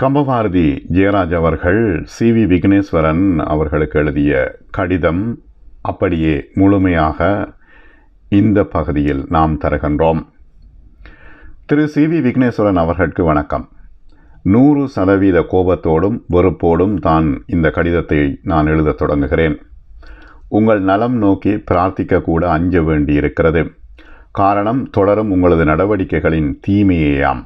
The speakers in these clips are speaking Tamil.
கம்பபாரதி ஜெயராஜ் அவர்கள் சி.வி. விக்னேஸ்வரன் அவர்களுக்கு எழுதிய கடிதம் அப்படியே முழுமையாக இந்த பகுதியில் நாம் தருகின்றோம். திரு சி.வி. விக்னேஸ்வரன் அவர்களுக்கு வணக்கம். 100% கோபத்தோடும் வெறுப்போடும் தான் இந்த கடிதத்தை நான் எழுதத் தொடங்குகிறேன். உங்கள் நலம் நோக்கி பிரார்த்திக்க கூட அஞ்ச வேண்டியிருக்கிறது. காரணம், தொடரும் உங்களது நடவடிக்கைகளின் தீமையேயாம்.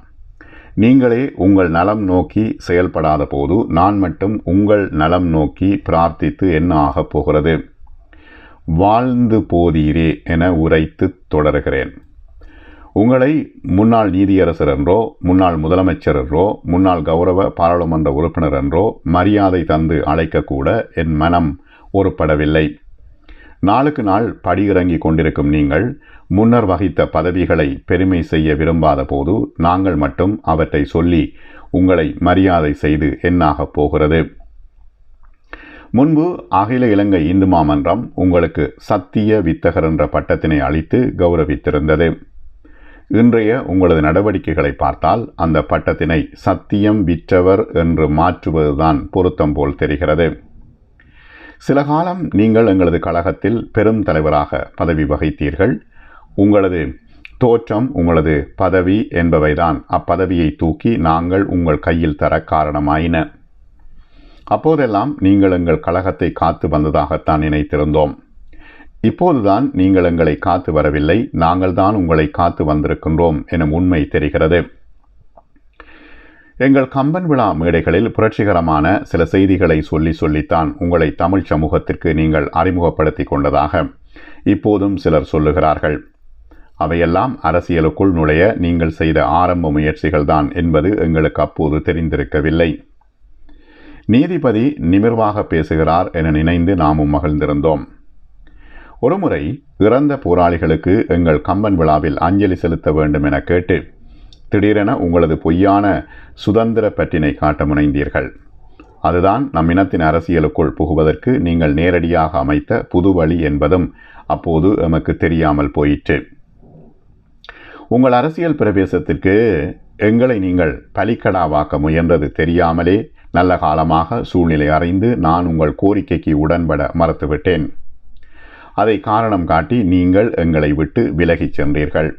நீங்களே உங்கள் நலம் நோக்கி செயல்படாத போது நான் மட்டும் உங்கள் நலம் நோக்கி பிரார்த்தித்து என்ன ஆகப் போகிறது? வாழ்ந்து போதீரே என உரைத்து தொடர்கிறேன். உங்களை முன்னாள் நீதியரசர் என்றோ, முன்னாள் முதலமைச்சர் என்றோ, முன்னாள் கௌரவ பாராளுமன்ற உறுப்பினர் என்றோ மரியாதை தந்து அழைக்கக்கூட என் மனம் ஒருப்படவில்லை. நாளுக்கு நாள் படியிறங்கி கொண்டிருக்கும் நீங்கள் முன்னர் வகித்த பதவிகளை பெருமை செய்ய விரும்பாத போது நாங்கள் மட்டும் அவற்றை சொல்லி உங்களை மரியாதை செய்து என்னாகப் போகிறது? முன்பு அகில இலங்கை இந்து மாமன்றம் உங்களுக்கு சத்திய வித்தகர் என்ற பட்டத்தினை அளித்து கௌரவித்திருந்தது. இன்றைய உங்களது நடவடிக்கைகளை பார்த்தால் அந்த பட்டத்தினை சத்தியம் விற்றவர் என்று மாற்றுவதுதான் பொருத்தம் போல் தெரிகிறது. சில காலம் நீங்கள் எங்களது கழகத்தில் பெரும் தலைவராக பதவி வகித்தீர்கள். உங்களது தோற்றம், உங்களது பதவி என்பவைதான் அப்பதவியை தூக்கி நாங்கள் உங்கள் கையில் தர காரணமாயின. அப்போதெல்லாம் நீங்கள் எங்கள் கழகத்தை காத்து வந்ததாகத்தான் நினைத்திருந்தோம். இப்போதுதான் நீங்கள் எங்களை காத்து வரவில்லை, நாங்கள் தான் உங்களை காத்து வந்திருக்கின்றோம் எனும் உண்மை தெரிகிறது. எங்கள் கம்பன் விழா மேடைகளில் புரட்சிகரமான சில செய்திகளை சொல்லித்தான் உங்களை தமிழ் சமூகத்திற்கு நீங்கள் அறிமுகப்படுத்தி கொண்டதாக இப்போதும் சிலர் சொல்லுகிறார்கள். அவையெல்லாம் அரசியலுக்குள் நுழைய நீங்கள் செய்த ஆரம்ப முயற்சிகள்தான் என்பது எங்களுக்கு அப்போது தெரிந்திருக்கவில்லை. நீதிபதி நிமிர்வாக பேசுகிறார் என நினைந்து நாமும் மகிழ்ந்திருந்தோம். ஒருமுறை இறந்த போராளிகளுக்கு எங்கள் கம்பன் விழாவில் அஞ்சலி செலுத்த வேண்டும் என கேட்டு திடீரென உங்களது பொய்யான சுதந்திர பற்றினை காட்ட முனைந்தீர்கள். அதுதான் நம் இனத்தின் அரசியலுக்குள் புகுவதற்கு நீங்கள் நேரடியாக அமைத்த புது வழி என்பதும் அப்போது எமக்கு தெரியாமல் போயிற்று. உங்கள் அரசியல் பிரவேசத்திற்கு எங்களை நீங்கள் பலிக்கடாவாக்க முயன்றது தெரியாமலே நல்ல காலமாக சூழ்நிலை அறிந்து நான் உங்கள் கோரிக்கைக்கு உடன்பட மறுத்துவிட்டேன். அதை காரணம் காட்டி நீங்கள் எங்களை விட்டு விலகிச் சென்றீர்கள்.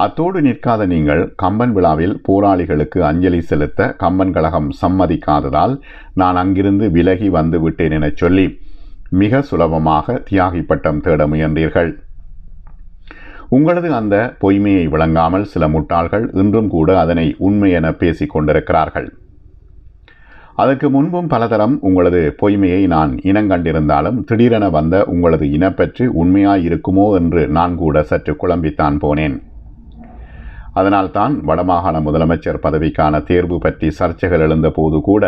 அத்தோடு நிற்காத நீங்கள் கம்பன் விழாவில் போராளிகளுக்கு அஞ்சலி செலுத்த கம்பன் கழகம் சம்மதிக்காததால் நான் அங்கிருந்து விலகி வந்து விட்டேன் என சொல்லி மிக சுலபமாக தியாகி பட்டம் தேட முயன்றீர்கள். உங்களது அந்த பொய்மையை விளங்காமல் சில முட்டாள்கள் இன்றும் கூட அதனை உண்மை என பேசிக் கொண்டிருக்கிறார்கள். அதற்கு முன்பும் பலதரம் உங்களது பொய்மையை நான் இனங்கண்டிருந்தாலும் திடீரென வந்த உங்களது இனப்பற்று உண்மையாயிருக்குமோ என்று நான் கூட சற்று குழம்பித்தான் போனேன். அதனால்தான் வடமாகாண முதலமைச்சர் பதவிக்கான தேர்வு பற்றி சர்ச்சைகள் எழுந்த போது கூட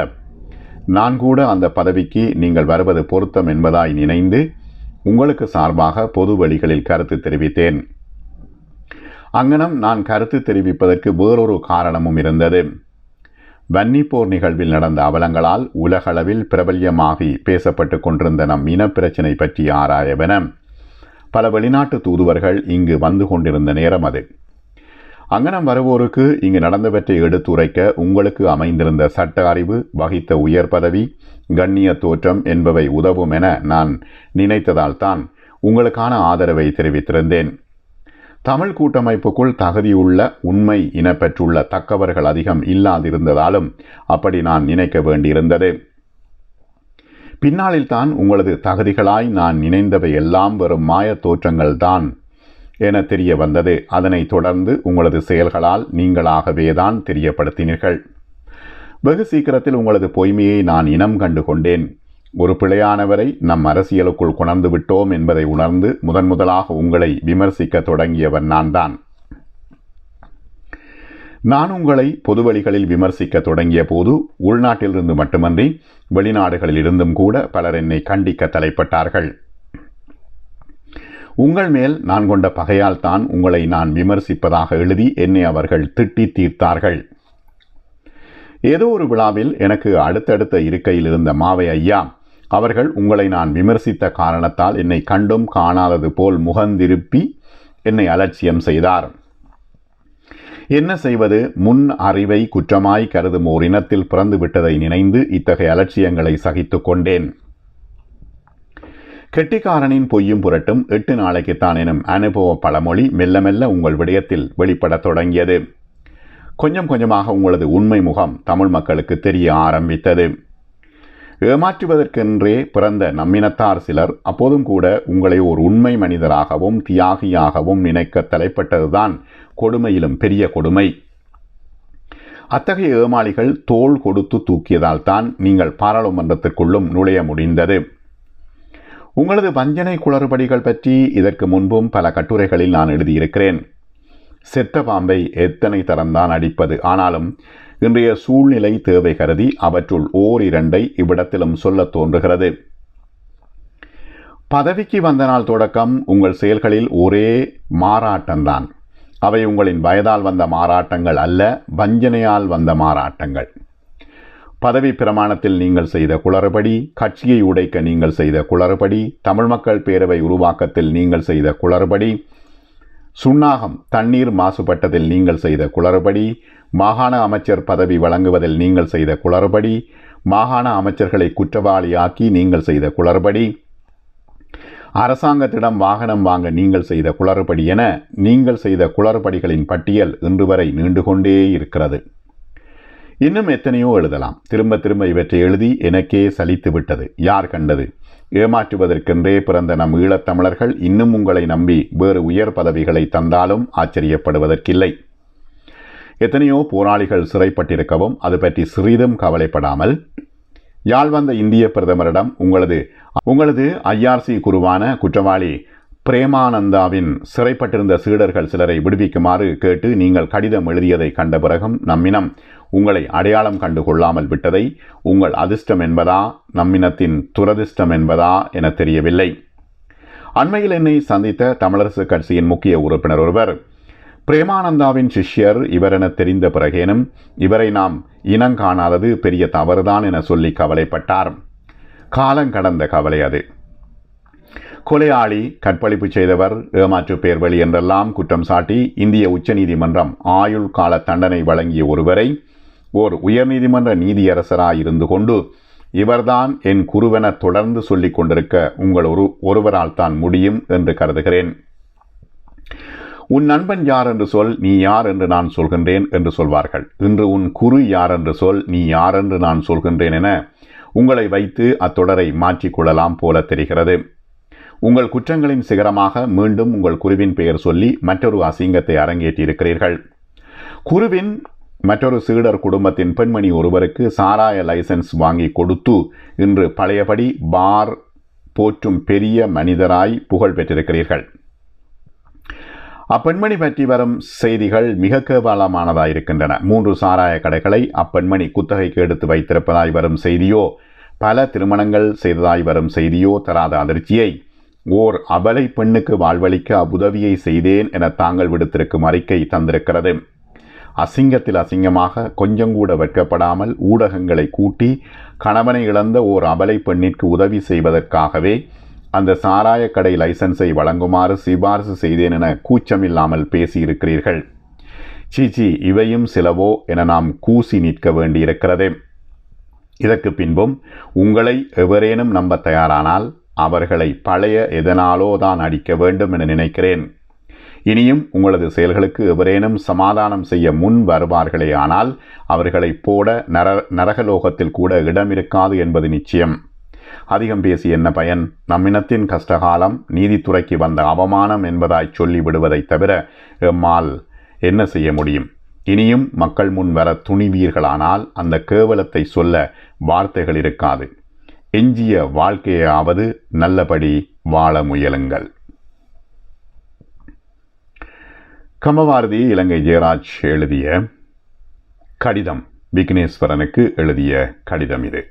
நான் கூட அந்த பதவிக்கு நீங்கள் வருவது பொருத்தம் என்பதாய் நினைந்து உங்களுக்கு சார்பாக பொது வழிகளில் கருத்து தெரிவித்தேன். அங்கனம் நான் கருத்து தெரிவிப்பதற்கு வேறொரு காரணமும் இருந்தது. வன்னிப்போர் நிகழ்வில் நடந்த அவலங்களால் உலகளவில் பிரபல்யமாகி பேசப்பட்டு கொண்டிருந்த நம் இனப்பிரச்சினை பற்றி ஆராயவென பல வெளிநாட்டு தூதுவர்கள் இங்கு வந்து கொண்டிருந்த நேரம் அது. அங்கனம் வருவோருக்கு இங்கு நடந்தவற்றை எடுத்துரைக்க உங்களுக்கு அமைந்திருந்த சட்ட அறிவு, வகித்த உயர் பதவி, கண்ணிய தோற்றம் என்பவை உதவும் என நான் நினைத்ததால் தான் உங்களுக்கான ஆதரவை தெரிவித்திருந்தேன். தமிழ் கூட்டமைப்புக்குள் தகுதியுள்ள உண்மை இனப்பெற்றுள்ள தக்கவர்கள் அதிகம் இல்லாதிருந்ததாலும் அப்படி நான் நினைக்க வேண்டியிருந்தது. பின்னாளில் தான் உங்களது தகுதிகளாய் நான் நினைந்தவை எல்லாம் வெறும் மாய தோற்றங்கள் தான் என தெரிய வந்தது. அதனை தொடர்ந்து உங்களது செயல்களால் நீங்களாகவே தான் தெரியப்படுத்தினீர்கள். வெகு சீக்கிரத்தில் உங்களது பொய்மையை நான் இனம் கண்டு கொண்டேன். ஒரு பிழையானவரை நம் அரசியலுக்குள் கொணர்ந்து விட்டோம் என்பதை உணர்ந்து முதலாக உங்களை விமர்சிக்க தொடங்கியவன் நான் தான். நான் உங்களை பொது வழிகளில் விமர்சிக்க தொடங்கிய போது உள்நாட்டிலிருந்து மட்டுமன்றி வெளிநாடுகளில் இருந்தும் கூட பலர் என்னை கண்டிக்க தலைப்பட்டார்கள். உங்கள் மேல் நான் கொண்ட பகையால் தான் உங்களை நான் விமர்சிப்பதாக எழுதி என்னை அவர்கள் திட்டி தீர்த்தார்கள். ஏதோ ஒரு விழாவில் எனக்கு அடுத்தடுத்த இருக்கையில் இருந்த மாவை ஐயா அவர்கள் உங்களை நான் விமர்சித்த காரணத்தால் என்னை கண்டும் காணாதது போல் முகந்திருப்பி என்னை அலட்சியம் செய்தார். என்ன செய்வது? முன் அறிவை குற்றமாய் கருதும் ஓர் இனத்தில் பிறந்து விட்டதை நினைந்து இத்தகைய அலட்சியங்களை சகித்து கொண்டேன். கெட்டிக்காரனின் பொய்யும் புரட்டும் 8 நாளைக்குத்தான் எனும் அனுபவ பழமொழி மெல்ல மெல்ல உங்கள் விடயத்தில் வெளிப்படத் தொடங்கியது. கொஞ்சம் கொஞ்சமாக உங்களது உண்மை முகம் தமிழ் மக்களுக்கு தெரிய ஆரம்பித்தது. ஏமாற்றுவதற்கென்றே பிறந்த நம்மினத்தார் சிலர் அப்போதும் கூட உங்களை ஒரு உண்மை மனிதராகவும் தியாகியாகவும் நினைக்க தலைப்பட்டதுதான் கொடுமையிலும் பெரிய கொடுமை. அத்தகைய ஏமாளிகள் தோள் கொடுத்து தூக்கியதால் தான் நீங்கள் பாராளுமன்றத்திற்குள்ளும் நுழைய முடிந்தது. உங்களது வஞ்சனை குளறுபடிகள் பற்றி இதற்கு முன்பும் பல கட்டுரைகளில் நான் எழுதியிருக்கிறேன். செத்த பாம்பை எத்தனை தரம்தான் அடிப்பது? ஆனாலும் இன்றைய சூழ்நிலை தேவை கருதி அவற்றுள் ஓரிரண்டை இவ்விடத்திலும் சொல்லத் தோன்றுகிறது. பதவிக்கு வந்த நாள் தொடக்கம் உங்கள் செயல்களில் ஒரே மாறாட்டம்தான். அவை உங்களின் வயதால் வந்த மாறாட்டங்கள் அல்ல, வஞ்சனையால் வந்த மாறாட்டங்கள். பதவி பிரமாணத்தில் நீங்கள் செய்த குளறுபடி, கட்சியை உடைக்க நீங்கள் செய்த குளறுபடி, தமிழ் மக்கள் பேரவை உருவாக்கத்தில் நீங்கள் செய்த குளறுபடி, சுண்ணாகம் தண்ணீர் மாசுபட்டதில் நீங்கள் செய்த குளறுபடி, மாகாண அமைச்சர் பதவி வழங்குவதில் நீங்கள் செய்த குளறுபடி, மாகாண அமைச்சர்களை குற்றவாளியாக்கி நீங்கள் செய்த குளறுபடி, அரசாங்கத்திடம் வாகனம் வாங்க நீங்கள் செய்த குளறுபடி என நீங்கள் செய்த குளறுபடிகளின் பட்டியல் இன்று வரை நீண்டு கொண்டே இருக்கிறது. இன்னும் எத்தனையோ எழுதலாம். திரும்ப திரும்ப இவற்றை எழுதி எனக்கே சலித்து விட்டது. யார் கண்டது? ஏமாற்றுவதற்கென்றே பிறந்த நம் ஈழத்தமிழர்கள் இன்னும் உங்களை நம்பி வேறு உயர் பதவிகளை தந்தாலும் ஆச்சரியப்படுவதற்கில்லை. எத்தனையோ போராளிகள் சிறைப்பட்டிருக்கவும் அது பற்றி சிறிதும் கவலைப்படாமல் யாழ் வந்த இந்திய பிரதமரிடம் உங்களது IRC குருவான குற்றவாளி பிரேமானந்தாவின் சிறைப்பட்டிருந்த சீடர்கள் சிலரை விடுவிக்குமாறு கேட்டு நீங்கள் கடிதம் எழுதியதை கண்ட பிறகும் நம்மினம் உங்களை அடையாளம் கண்டு கொள்ளாமல் விட்டதை உங்கள் அதிர்ஷ்டம் என்பதா நம்மினத்தின் துரதிர்ஷ்டம் என்பதா என தெரியவில்லை. அண்மையில் என்னை சந்தித்த தமிழரசு கட்சியின் முக்கிய உறுப்பினர் ஒருவர் பிரேமானந்தாவின் சிஷ்யர் இவரென தெரிந்த பிறகேனும் இவரை நாம் இனங்காணாதது பெரிய தவறுதான் என சொல்லி கவலைப்பட்டார். காலங்கடந்த கவலை அது. கொலையாளி, கற்பழிப்பு செய்தவர், ஏமாற்று பேர்வழி என்றெல்லாம் குற்றம் சாட்டி இந்திய உச்சநீதிமன்றம் ஆயுள் கால தண்டனை வழங்கிய ஒருவரை ஓர் உயர்நீதிமன்ற நீதியரசராயிருந்து கொண்டு இவர்தான் என் குருவென தொடர்ந்து சொல்லிக் கொண்டிருக்க உங்கள் ஒருவரால் தான் முடியும் என்று கருதுகிறேன். உன் நண்பன் யார் என்று சொல், நீ யார் என்று நான் சொல்கின்றேன் என்று சொல்வார்கள். இன்று உன் குரு யார் என்று சொல், நீ யார் என்று நான் சொல்கின்றேன் என உங்களை வைத்து அத்தொடரை மாற்றிக்கொள்ளலாம் போல தெரிகிறது. உங்கள் குற்றங்களின் சிகரமாக மீண்டும் உங்கள் குருவின் பெயர் சொல்லி மற்றொரு அசிங்கத்தை அரங்கேற்றியிருக்கிறீர்கள். குருவின் மற்றொரு சீடர் குடும்பத்தின் பெண்மணி ஒருவருக்கு சாராய லைசன்ஸ் வாங்கி கொடுத்து இன்று பழையபடி பார் போற்றும் பெரிய மனிதராய் புகழ் பெற்றிருக்கிறீர்கள். அப்பெண்மணி பற்றி வரும் செய்திகள் மிக கேவலமானதாயிருக்கின்றன. 3 சாராய கடைகளை அப்பெண்மணி குத்தகைக்கு எடுத்து வைத்திருப்பதாய் வரும் செய்தியோ, பல திருமணங்கள் செய்ததாய் வரும் செய்தியோ தராத அதிர்ச்சியை ஓர் அபலை பெண்ணுக்கு வாழ்வளிக்க அவ்வுதவியை செய்தேன் என தாங்கள் விடுத்திருக்கும் அறிக்கை தந்திருக்கிறது. அசிங்கத்தில் அசிங்கமாக கொஞ்சம் கூட வெட்கப்படாமல் ஊடகங்களை கூட்டி கணவனை இழந்த ஓர் அபலை பெண்ணிற்கு உதவி செய்வதற்காகவே அந்த சாராய கடை லைசன்ஸை வழங்குமாறு சிபாரிசு செய்தேன் என கூச்சமில்லாமல் பேசியிருக்கிறீர்கள். சீச்சி, இவையும் சிலவோ என நாம் கூசி நிற்க வேண்டியிருக்கிறது. இதற்கு பின்பும் உங்களை எவரேனும் நம்ப தயாரானால் அவர்களை பழைய எதனாலோ தான் அடிக்க வேண்டும் என நினைக்கிறேன். இனியும் உங்களது செயல்களுக்கு எவரேனும் சமாதானம் செய்ய முன் வருவார்களே ஆனால் அவர்களை போட நரகலோகத்தில் கூட இடம் இருக்காது என்பது நிச்சயம். அதிகம் பேசி என்ன பயன்? நம்மினத்தின் கஷ்டகாலம் நீதித்துறைக்கு வந்த அவமானம் என்பதாய் சொல்லி விடுவதை தவிர எம்மால் என்ன செய்ய முடியும்? இனியும் மக்கள் முன் வர துணிவீர்களானால் அந்த கேவலத்தை சொல்ல வார்த்தைகள் இருக்காது. எஞ்சிய வாழ்க்கையாவது நல்லபடி வாழ முயலுங்கள். கமவாரதி இலங்கை ஜெயராஜ் எழுதிய கடிதம், விக்னேஸ்வரனுக்கு எழுதிய கடிதம் இது.